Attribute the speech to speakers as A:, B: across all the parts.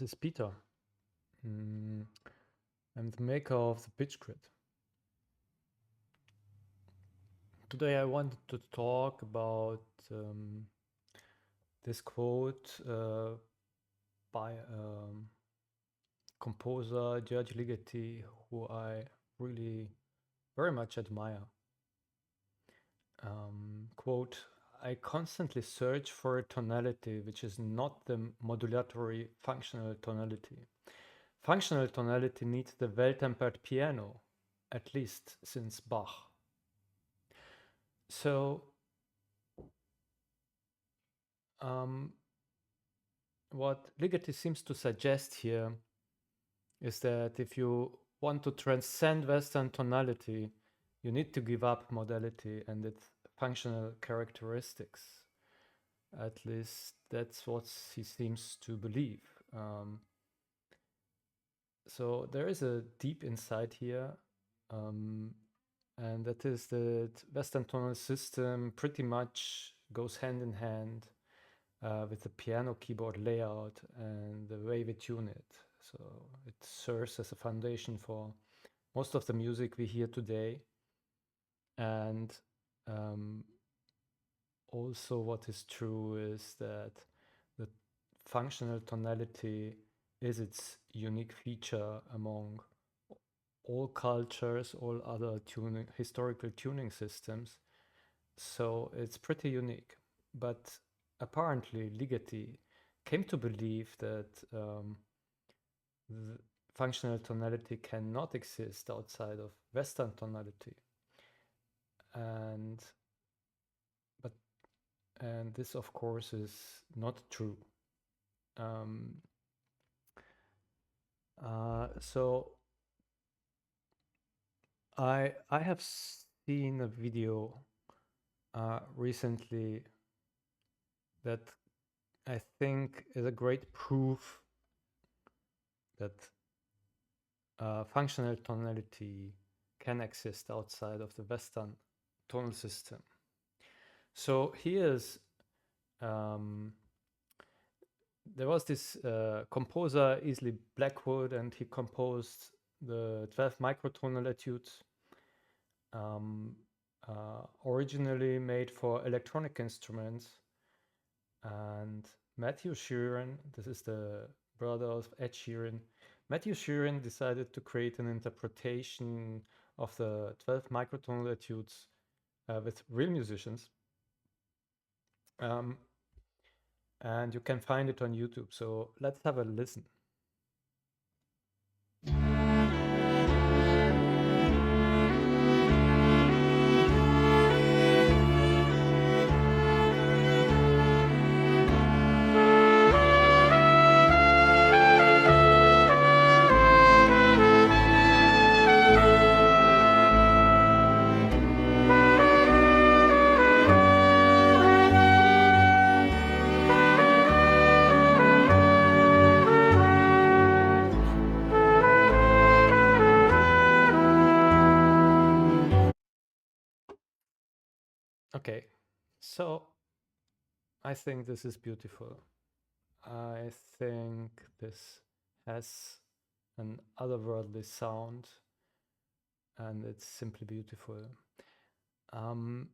A: is Peter. I'm the maker of the PitchGrid. Today I wanted to talk about this quote by composer György Ligeti, who I really very much admire. Quote, I constantly search for a tonality which is not the modulatory functional tonality. Functional tonality needs the well-tempered piano, at least since Bach. So, what Ligeti seems to suggest here is that if you want to transcend Western tonality, you need to give up modality and its functional characteristics. At least that's what he seems to believe. So there is a deep insight here, and that is that Western tonal system pretty much goes hand in hand with the piano keyboard layout and the way we tune it. So it serves as a foundation for most of the music we hear today. And also what is true is that the functional tonality is its unique feature among all cultures, all other historical tuning systems. So it's pretty unique. But apparently Ligeti came to believe that the functional tonality cannot exist outside of Western tonality. And this of course is not true. So I have seen a video recently that I think is a great proof that functional tonality can exist outside of the Western tonal system. So here's there was this composer, Easley Blackwood, and he composed the 12 microtonal etudes, originally made for electronic instruments. And Matthew Sheeran, this is the brother of Ed Sheeran, Matthew Sheeran decided to create an interpretation of the 12 microtonal etudes with real musicians. And you can find it on YouTube. So let's have a listen. Okay, so I think this is beautiful. I think this has an otherworldly sound and it's simply beautiful. And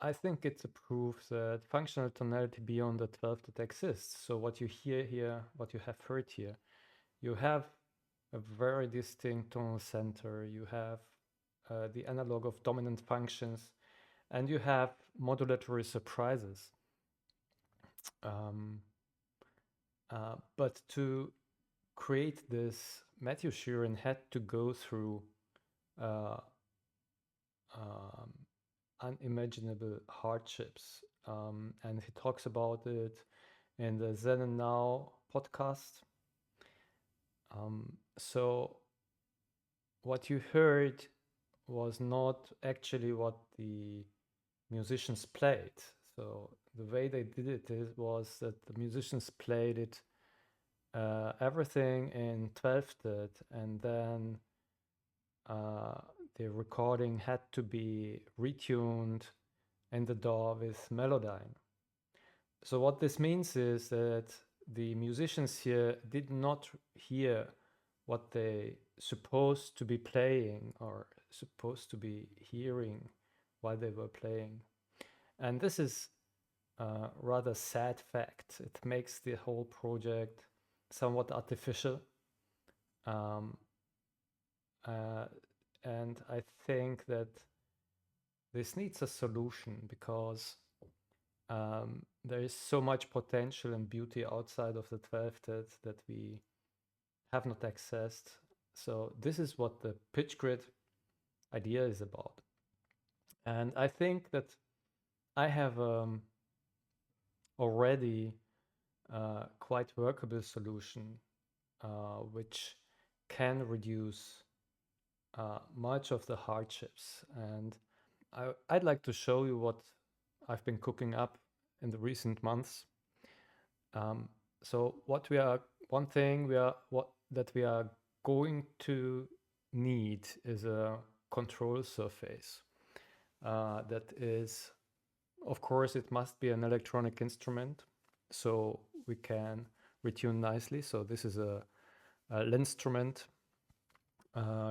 A: I think it's a proof that functional tonality beyond the 12 that exists. So what you hear here, what you have heard here, you have a very distinct tonal center. You have the analog of dominant functions, and you have modulatory surprises. But to create this, Matthew Sheeran had to go through unimaginable hardships. And he talks about it in the Zen and Now podcast. So what you heard was not actually what the musicians played. So the way they did it was that the musicians played it everything in 12th, and then the recording had to be retuned in the DAW with Melodyne. So what this means is that the musicians here did not hear what they supposed to be playing or supposed to be hearing while they were playing. And this is a rather sad fact. It makes the whole project somewhat artificial. Um, and I think that this needs a solution because there is so much potential and beauty outside of the 12th that we have not accessed. So this is what the PitchGrid idea is about. And I think that I have already quite workable solution which can reduce much of the hardships. And I'd like to show you what I've been cooking up in the recent months. So one thing we are going to need is a control surface. That is, of course, it must be an electronic instrument, so we can retune nicely. So this is a Linnstrument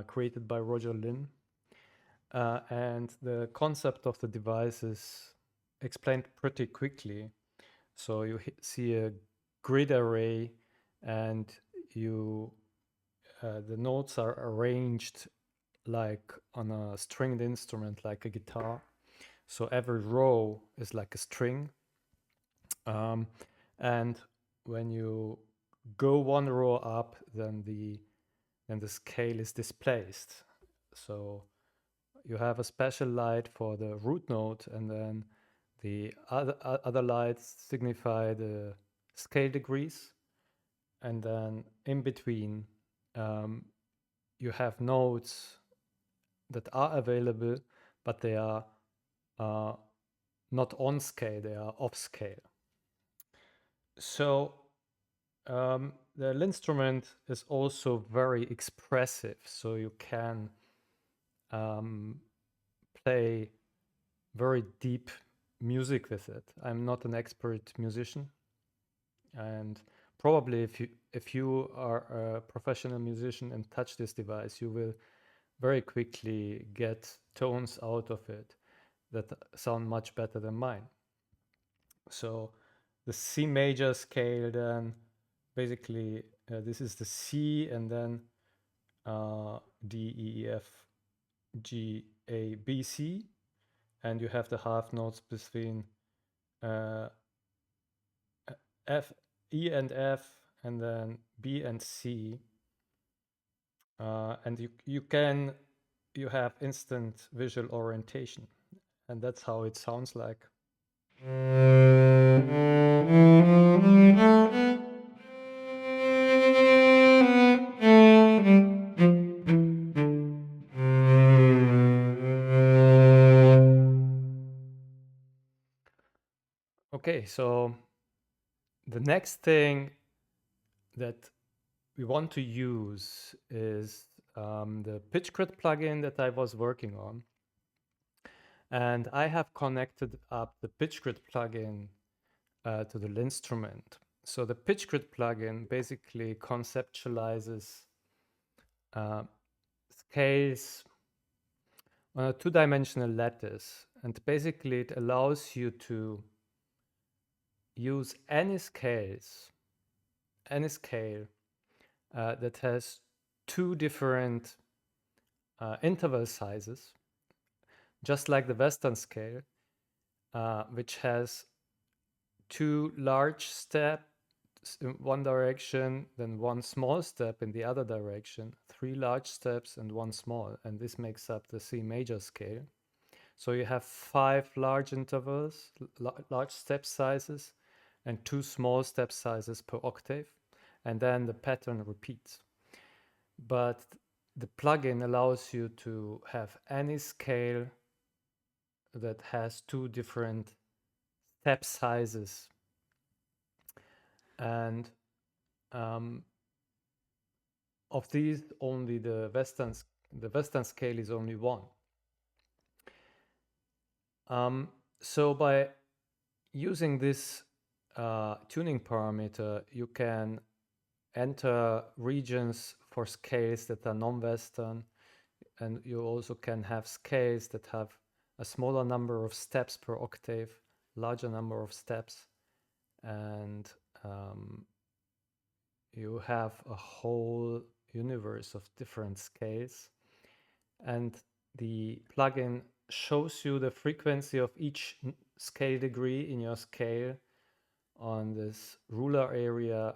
A: created by Roger Linn. And the concept of the device is explained pretty quickly. So you see a grid array, and the notes are arranged like on a stringed instrument, like a guitar. So every row is like a string. And when you go one row up, then the scale is displaced. So you have a special light for the root note, and then the other lights signify the scale degrees. And then in between, you have notes that are available, but they are not on scale, they are off scale. So the Linnstrument is also very expressive, so you can play very deep music with it. I'm not an expert musician, and probably if you are a professional musician and touch this device, you will very quickly get tones out of it that sound much better than mine. So the C major scale, then basically this is the C, and then D, E, F, G, A, B, C, and you have the half notes between F, E and F, and then B and C, and you have instant visual orientation, and that's how it sounds like. Okay, so the next thing that we want to use is the PitchGrid plugin that I was working on. And I have connected up the PitchGrid plugin to the Linnstrument. So the PitchGrid plugin basically conceptualizes scales on a two-dimensional lattice. And basically it allows you to use any scale that has two different interval sizes, just like the Western scale, which has two large steps in one direction, then one small step in the other direction, three large steps and one small, and this makes up the C major scale. So you have 5 large intervals, large step sizes, and 2 small step sizes per octave, and then the pattern repeats. But the plugin allows you to have any scale that has 2 different step sizes, and of these only the Western scale is only one. So by using this tuning parameter, you can enter regions for scales that are non-Western, and you also can have scales that have a smaller number of steps per octave, larger number of steps, and you have a whole universe of different scales. And the plugin shows you the frequency of each scale degree in your scale on this ruler area,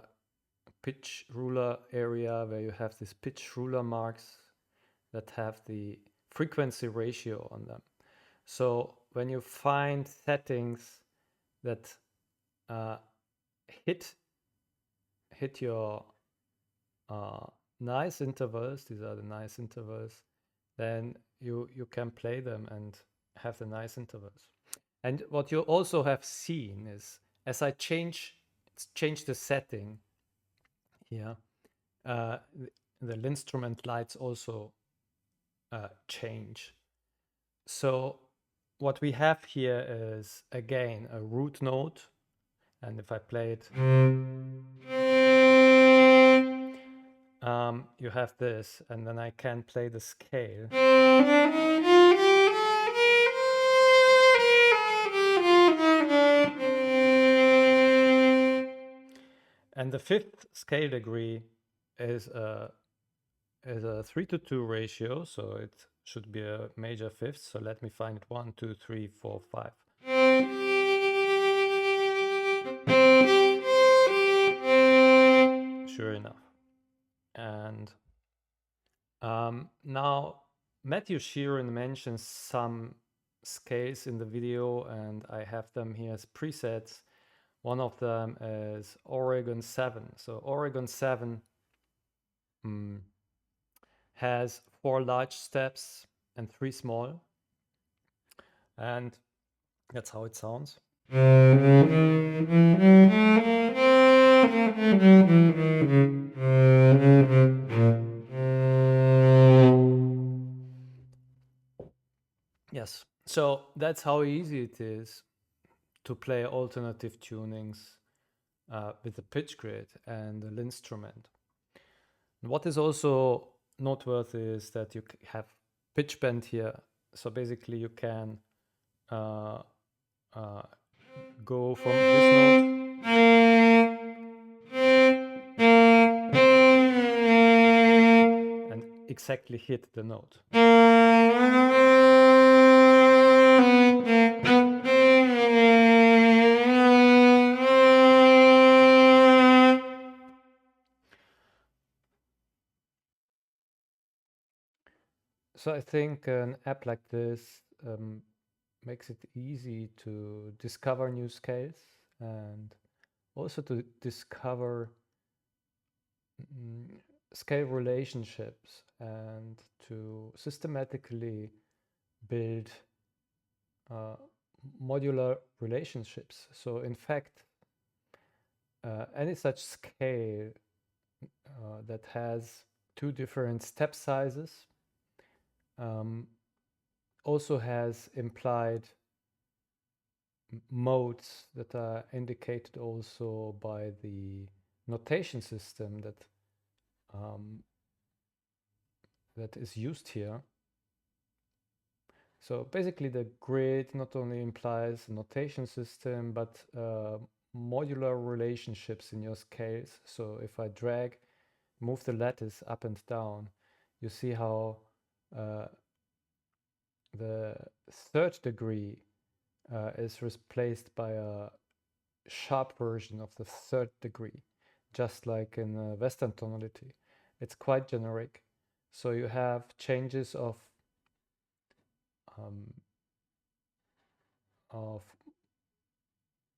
A: pitch ruler area, where you have these pitch ruler marks that have the frequency ratio on them. So when you find settings that hit your nice intervals, these are the nice intervals, then you can play them and have the nice intervals. And what you also have seen is, as I change the setting here, the Linnstrument lights also change. So what we have here is, again, a root note. And if I play it, you have this, and then I can play the scale. And the fifth scale degree is a 3:2 ratio, so it should be a major fifth. So let me find it. 1, 2, 3, 4, 5. Sure enough. And now Matthew Sheeran mentions some scales in the video, and I have them here as presets. One of them is Oregon 7. So Oregon 7 has 4 large steps and 3 small. And that's how it sounds. Yes, so that's how easy it is to play alternative tunings with the PitchGrid and the Linnstrument. What is also noteworthy is that you have pitch bend here. So basically you can go from this note and exactly hit the note. So I think an app like this makes it easy to discover new scales and also to discover scale relationships and to systematically build modular relationships. So in fact, any such scale that has 2 different step sizes also has implied modes that are indicated also by the notation system that that is used here. So basically the grid not only implies a notation system, but modular relationships in your scales. So if I move the lattice up and down, you see how the 3rd degree is replaced by a sharp version of the 3rd degree, just like in Western tonality. It's quite generic. So you have changes of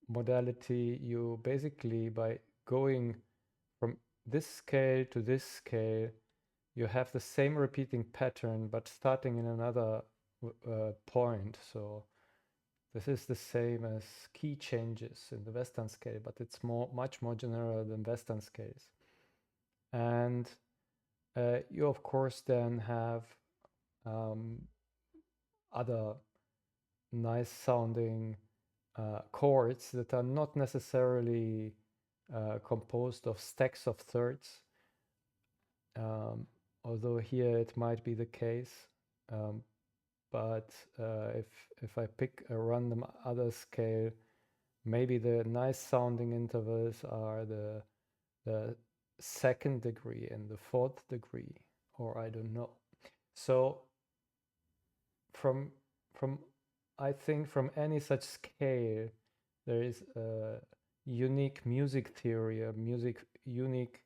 A: modality. You basically, by going from this scale to this scale, you have the same repeating pattern, but starting in another point. So this is the same as key changes in the Western scale, but it's much more general than Western scales. And you, of course, then have other nice sounding chords that are not necessarily composed of stacks of thirds, although here it might be the case. But if I pick a random other scale, maybe the nice sounding intervals are the second degree and the fourth degree, or I don't know. So from I think from any such scale, there is a unique music theory, a unique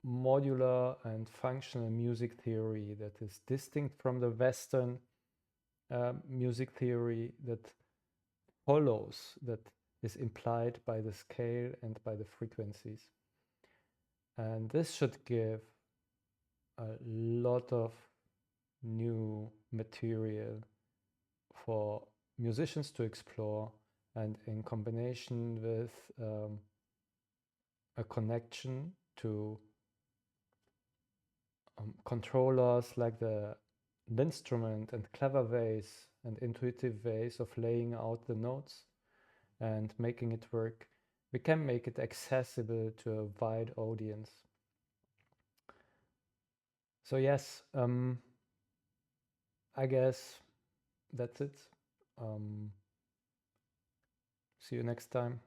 A: modular and functional music theory that is distinct from the Western music theory that follows, that is implied by the scale and by the frequencies. And this should give a lot of new material for musicians to explore, and in combination with a connection to controllers like the Linnstrument and clever ways and intuitive ways of laying out the notes and making it work, we can make it accessible to a wide audience. So yes, I guess that's it. See you next time.